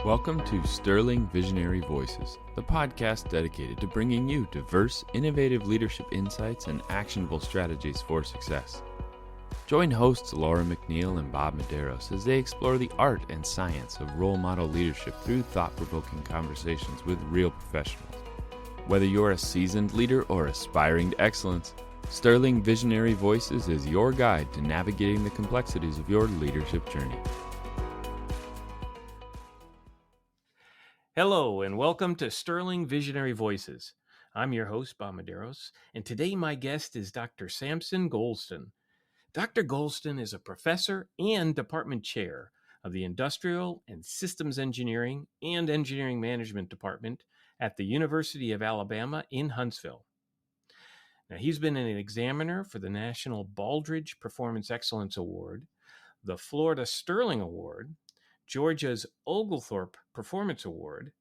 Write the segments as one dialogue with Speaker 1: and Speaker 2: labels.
Speaker 1: Welcome to Sterling Visionary Voices, the podcast dedicated to bringing you diverse, innovative leadership insights and actionable strategies for success. Join hosts Laura McNeil and Bob Medeiros as they explore the art and science of role model leadership through thought-provoking conversations with real professionals. Whether you're a seasoned leader or aspiring to excellence, Sterling Visionary Voices is your guide to navigating the complexities of your leadership journey.
Speaker 2: Hello, and welcome to Sterling Visionary Voices. I'm your host, Bob Medeiros, and today my guest is Dr. Sampson Gholston. Dr. Gholston is a professor and department chair of the Industrial and Systems Engineering and Engineering Management Department at the University of Alabama in Huntsville. Now, he's been an examiner for the National Baldrige Performance Excellence Award, the Florida Sterling Award, Georgia's Oglethorpe Performance Award,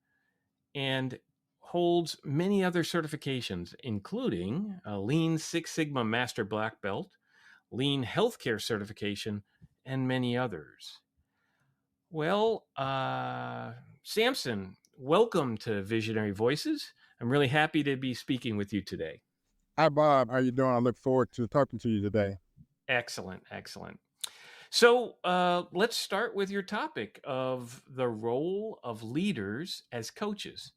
Speaker 2: and holds many other certifications, including a Lean Six Sigma Master Black Belt, Lean Healthcare Certification, and many others. Well, Sampson, welcome to Visionary Voices. I'm really happy to be speaking with you today.
Speaker 3: Hi, Bob. How you doing? I look forward to talking to you today.
Speaker 2: Excellent. So let's start with your topic of the role of leaders as coaches.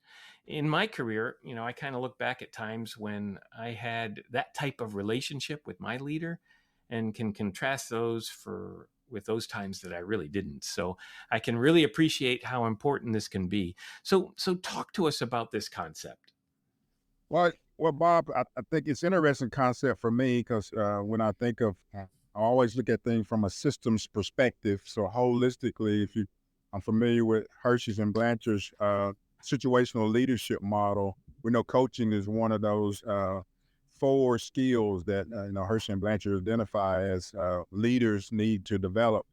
Speaker 2: In my career, I kind of look back at times when I had that type of relationship with my leader and can contrast those with those times that I really didn't. So I can really appreciate how important this can be. So talk to us about this concept.
Speaker 3: Well, Bob, I think it's an interesting concept for me because when I think of, I always look at things from a systems perspective. So holistically, I'm familiar with Hershey's and Blanchard's situational leadership model. We know coaching is one of those four skills that Hershey and Blanchard identify as leaders need to develop.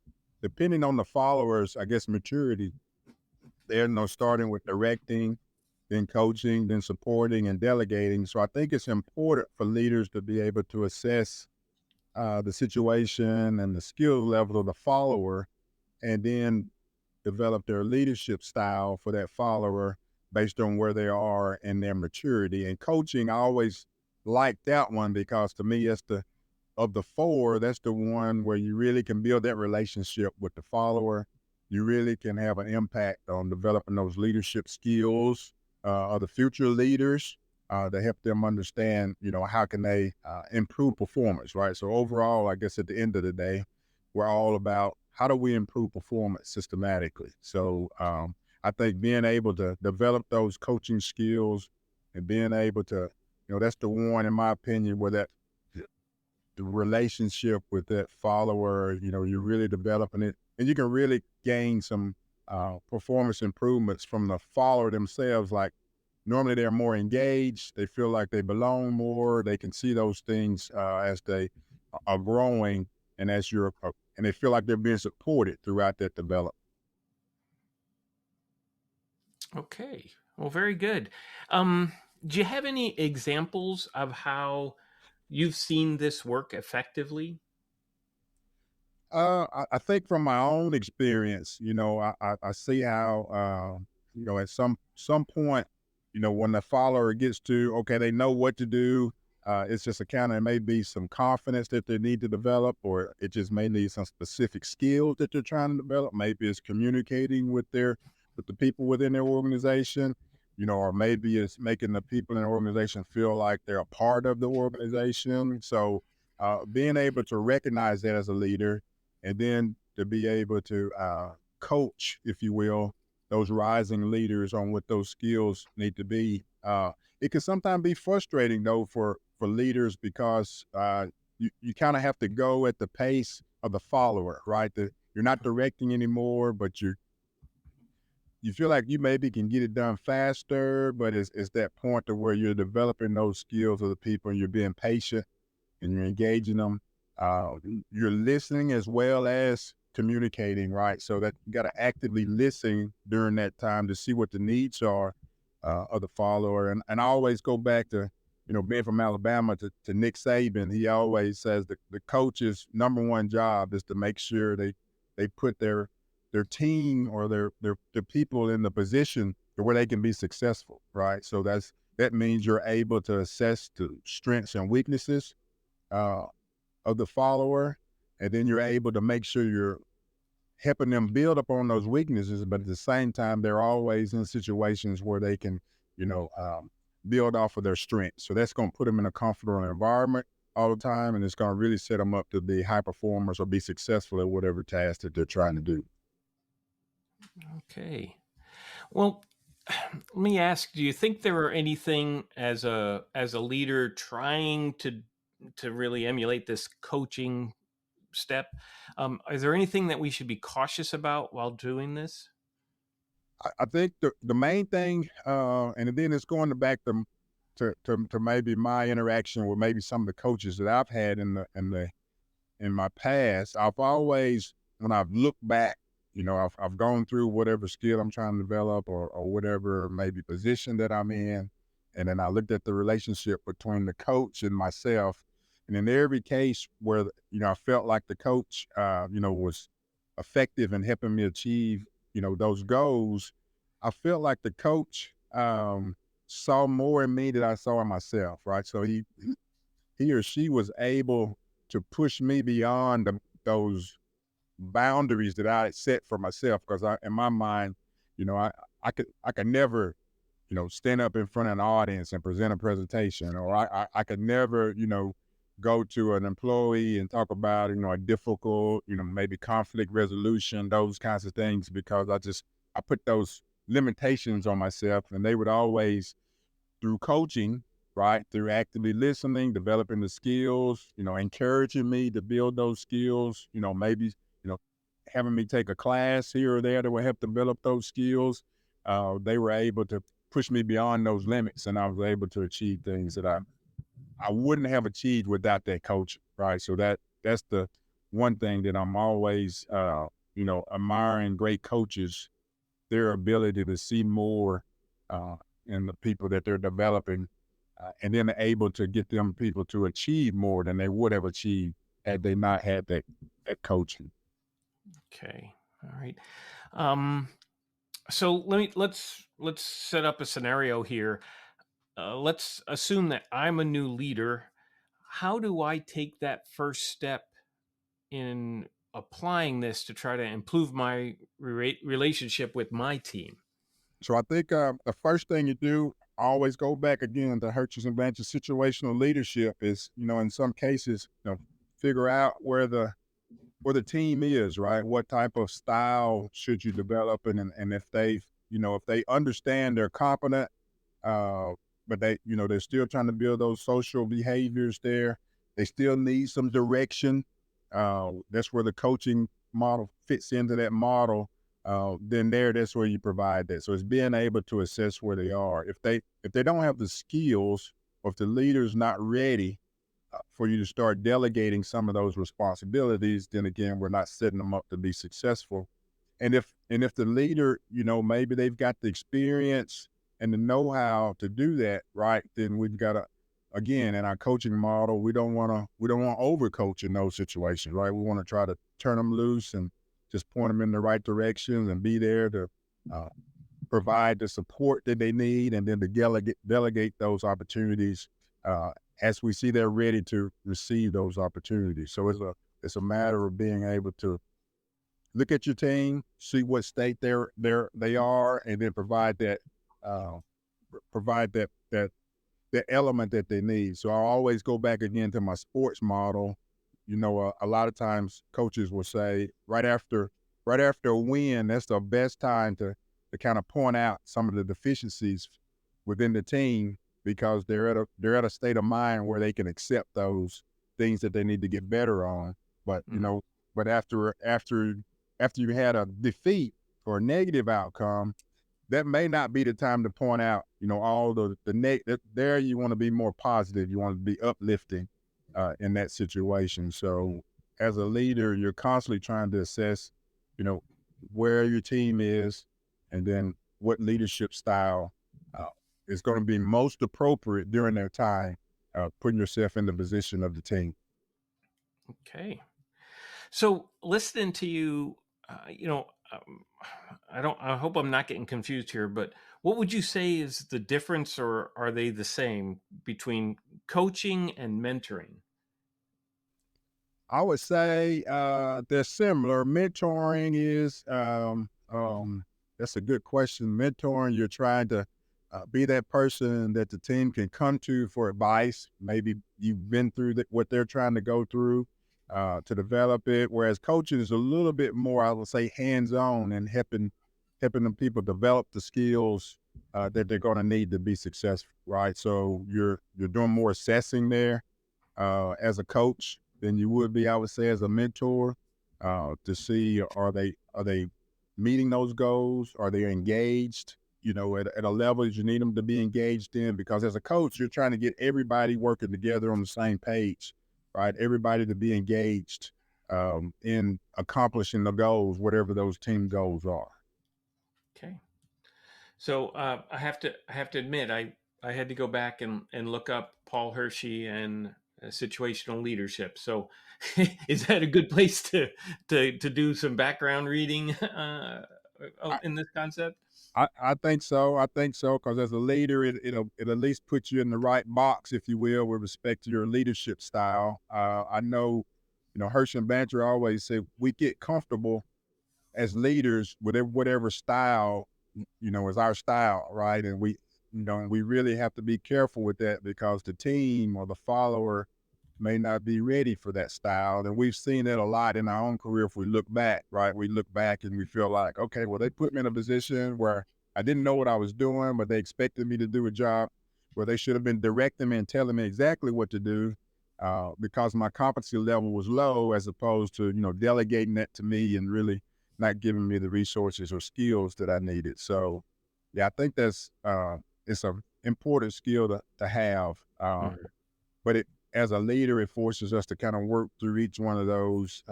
Speaker 3: Depending on the followers, I guess maturity, they're starting with directing, then coaching, then supporting and delegating. So I think it's important for leaders to be able to assess the situation and the skill level of the follower, and then develop their leadership style for that follower based on where they are in their maturity. And coaching, I always like that one because to me, of the four, that's the one where you really can build that relationship with the follower. You really can have an impact on developing those leadership skills of the future leaders to help them understand, how can they improve performance, right? So overall, I guess at the end of the day, we're all about how do we improve performance systematically. So I think being able to develop those coaching skills and being able to, that's the one, in my opinion, where the relationship with that follower, you're really developing it, and you can really gain some performance improvements from the follower themselves. Like normally they're more engaged, they feel like they belong more, they can see those things as they are growing and and they feel like they're being supported throughout that development.
Speaker 2: Okay, well, very good. Do you have any examples of how you've seen this work effectively?
Speaker 3: I think from my own experience, I see how, at some point, when the follower gets to, okay, they know what to do. It's just it may be some confidence that they need to develop, or it just may need some specific skills that they're trying to develop. Maybe it's communicating with the people within their organization, or maybe it's making the people in the organization feel like they're a part of the organization. So being able to recognize that as a leader, and then to be able to coach, if you will, those rising leaders on what those skills need to be. It can sometimes be frustrating though for leaders because you kind of have to go at the pace of the follower, right? You're not directing anymore, but you feel like you maybe can get it done faster, but it's that point to where you're developing those skills of the people and you're being patient and you're engaging them. You're listening as well as communicating, right? So that you got to actively listen during that time to see what the needs are of the follower. And I always go back to, being from Alabama to Nick Saban. He always says the coach's number one job is to make sure they put their their team or their people in the position where they can be successful, right? So that means you're able to assess the strengths and weaknesses uh, of the follower, and then you're able to make sure you're helping them build upon those weaknesses, but at the same time, they're always in situations where they can, you know, build off of their strengths. So that's going to put them in a comfortable environment all the time, and it's going to really set them up to be high performers or be successful at whatever task that they're trying to do.
Speaker 2: Okay. Well, let me ask, do you think there are anything as a leader trying to really emulate this coaching step? Is there anything that we should be cautious about while doing this?
Speaker 3: I think the main thing, and then it's going back to maybe my interaction with maybe some of the coaches that I've had in my past. I've always, when I've looked back, you know, I've gone through whatever skill I'm trying to develop or whatever maybe position that I'm in, and then I looked at the relationship between the coach and myself, and in every case where I felt like the coach, was effective in helping me achieve those goals, I felt like the coach saw more in me than I saw in myself, right? So he or she was able to push me beyond those boundaries that I had set for myself. Because in my mind, I could never, stand up in front of an audience and present a presentation, or I could never, go to an employee and talk about, a difficult, maybe conflict resolution, those kinds of things, because I put those limitations on myself, and they would always, through coaching, right, through actively listening, developing the skills, encouraging me to build those skills, maybe, having me take a class here or there that would help develop those skills. They were able to push me beyond those limits, and I was able to achieve things that I wouldn't have achieved without that coach, right? So that's the one thing that I'm always, admiring great coaches, their ability to see more in the people that they're developing, and then able to get them people to achieve more than they would have achieved had they not had that coaching.
Speaker 2: Okay. All right. Um, so let's set up a scenario here. Let's assume that I'm a new leader. How do I take that first step in applying this to try to improve my relationship with my team?
Speaker 3: So I think the first thing you do, always go back again to Hurts and Benches situational leadership is, in some cases, figure out where the team is, right? What type of style should you develop, and if they understand they're competent, uh, but they're still trying to build those social behaviors there. They still need some direction. That's where the coaching model fits into that model. That's where you provide that. So it's being able to assess where they are. If they don't have the skills, or if the leader's not ready for you to start delegating some of those responsibilities, then again, we're not setting them up to be successful. And if the leader, maybe they've got the experience and the know-how to do that, right? Then we've got to, again, in our coaching model, we don't want to overcoach in those situations, right? We want to try to turn them loose and just point them in the right direction and be there to provide the support that they need, and then to delegate those opportunities as we see they're ready to receive those opportunities. So it's a matter of being able to look at your team, see what state they are, and then provide that that element that they need. So I always go back again to my sports model. A lot of times coaches will say right after a win, that's the best time to kind of point out some of the deficiencies within the team, because they're at a state of mind where they can accept those things that they need to get better on. But but after you had a defeat or a negative outcome, that may not be the time to point out, all the there. You want to be more positive. You want to be uplifting in that situation. So as a leader, you're constantly trying to assess, where your team is, and then what leadership style is going to be most appropriate during their time, putting yourself in the position of the team.
Speaker 2: Okay. So listening to you, I hope I'm not getting confused here, but what would you say is the difference, or are they the same, between coaching and mentoring?
Speaker 3: I would say they're similar. Mentoring is that's a good question. Mentoring, you're trying to be that person that the team can come to for advice. Maybe you've been through what they're trying to go through to develop it. Whereas coaching is a little bit more, I would say, hands-on and helping them people develop the skills that they're going to need to be successful. Right. So you're doing more assessing there as a coach than you would be, I would say, as a mentor, to see are they meeting those goals? Are they engaged? At a level that you need them to be engaged in. Because as a coach, you're trying to get everybody working together on the same page, right? Everybody to be engaged in accomplishing the goals, whatever those team goals are.
Speaker 2: Okay. So I have to admit, I had to go back and look up Paul Hershey and situational leadership. So is that a good place to do some background reading in this concept?
Speaker 3: I think so. I think so, because as a leader, it'll at least put you in the right box, if you will, with respect to your leadership style. I know, Hershey and Banter always say we get comfortable as leaders with whatever style, is our style, right? And we really have to be careful with that, because the team or the follower may not be ready for that style. And we've seen that a lot in our own career. If we look back, right, we look back and we feel like, okay, well, they put me in a position where I didn't know what I was doing, but they expected me to do a job where they should have been directing me and telling me exactly what to do, because my competency level was low, as opposed to, delegating that to me and really not giving me the resources or skills that I needed. So, yeah, I think that's it's an important skill to have. But as a leader, it forces us to kind of work through each one of those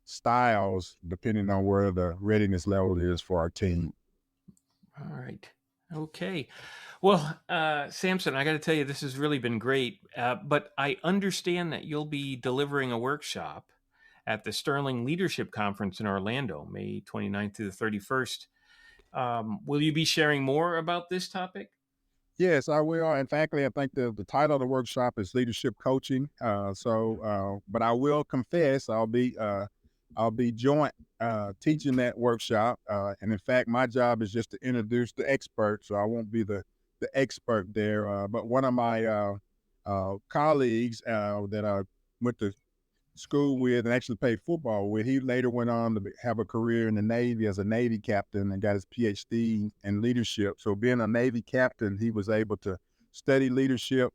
Speaker 3: styles, depending on where the readiness level is for our team.
Speaker 2: All right. Okay. Well, Sampson, I got to tell you, this has really been great. But I understand that you'll be delivering a workshop at the Sterling Leadership Conference in Orlando, May 29th to the 31st. Will you be sharing more about this topic?
Speaker 3: Yes, I will. In fact, I think the title of the workshop is Leadership Coaching. But I will confess, I'll be joint teaching that workshop. And in fact, my job is just to introduce the expert, so I won't be the expert there. But one of my colleagues that I went to school with and actually played football with, he later went on to have a career in the Navy as a Navy captain and got his PhD in leadership. So being a Navy captain, he was able to study leadership,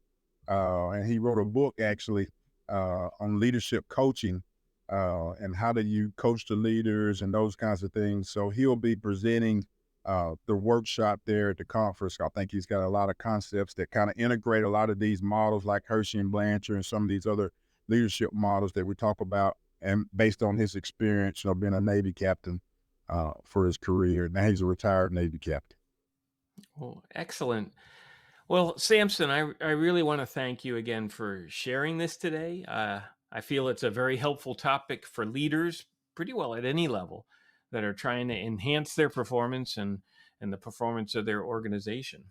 Speaker 3: and he wrote a book actually on leadership coaching, and how do you coach the leaders and those kinds of things. So he'll be presenting the workshop there at the conference. I think he's got a lot of concepts that kind of integrate a lot of these models like Hershey and Blanchard and some of these other leadership models that we talk about, and based on his experience, being a Navy captain for his career. Now he's a retired Navy captain.
Speaker 2: Well, excellent. Well, Sampson, I really want to thank you again for sharing this today. I feel it's a very helpful topic for leaders, pretty well at any level, that are trying to enhance their performance and the performance of their organization.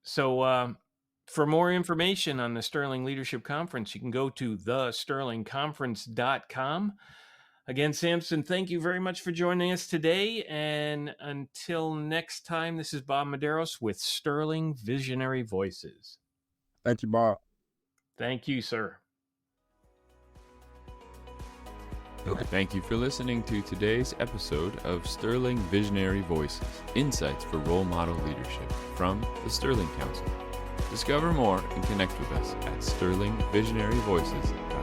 Speaker 2: So for more information on the Sterling Leadership Conference, you can go to thesterlingconference.com. Again, Sampson, thank you very much for joining us today. And until next time, this is Bob Medeiros with Sterling Visionary Voices.
Speaker 3: Thank you, Bob.
Speaker 2: Thank you, sir.
Speaker 1: Thank you for listening to today's episode of Sterling Visionary Voices, Insights for Role Model Leadership from the Sterling Council. Discover more and connect with us at sterlingvisionaryvoices.com.